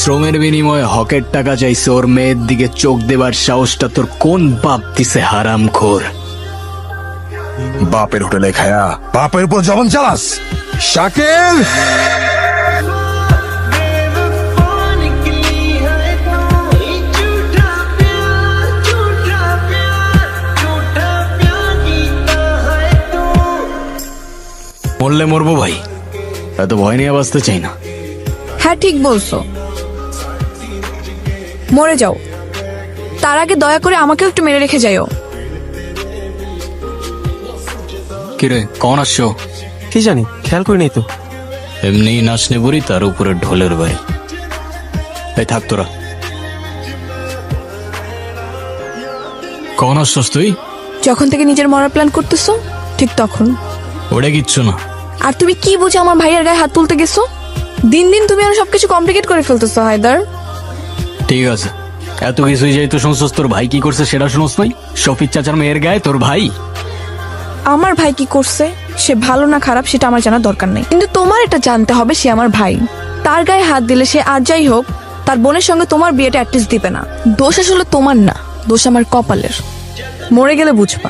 শ্রমের বিনিময়ে হকের টাকা চাইছে, ওর মেয়ের দিকে চোখ দেবার সাহসটা তোর কোন বাপ দিছে হারামখোর? বাপের হোটেলে খায়া বাপের উপর জবান চালাস? শাকিল, মরলে মরবো ভাই, এত ভয় নিয়ে বাঁচতে চাই না। হ্যাঁ ঠিক বলছো, মরে যাও, তার আগে দয়া করে আমাকেও একটু মেরে রেখে যাইও। কিরে কখন আসছো? কি জানি, খেয়াল করিনি তো। এমনি নাচনে বুড়ি, তার উপরে ঢোলের বাড়ি। এই থাক তোরা। কখন আসছস তুই? যখন থেকে নিজের মরার প্ল্যান করতেছো ঠিক তখন। ওটা কিচ্ছু না। আর তুমি কি বুঝে আমার ভাইয়ের গায়ে হাত তুলতে গেছো? দিন দিন তুমি আর সবকিছু কমপ্লিকেট করে ফেলতেছো হায়দার। ঠিক আছে, এত কিছুই যেহেতু শুনছস, তোর ভাই কি করছে সেটা শুনস নাই? শফিক চাচার মেয়ের গায়ে তোর ভাই। আমার ভাই কি করছে সে ভালো না খারাপ সেটা আমার জানার দরকার নেই, কিন্তু তোমার এটা জানতে হবে সে আমার ভাই। তার গায়ে হাত দিলে সে আর যাই হোক তার বোনের সঙ্গে তোমার বিয়েটা অ্যাটলিস্ট দিবে না। দোষ আসলে তোমার না, দোষ আমার কপালের। মরে গেলে বুঝবা।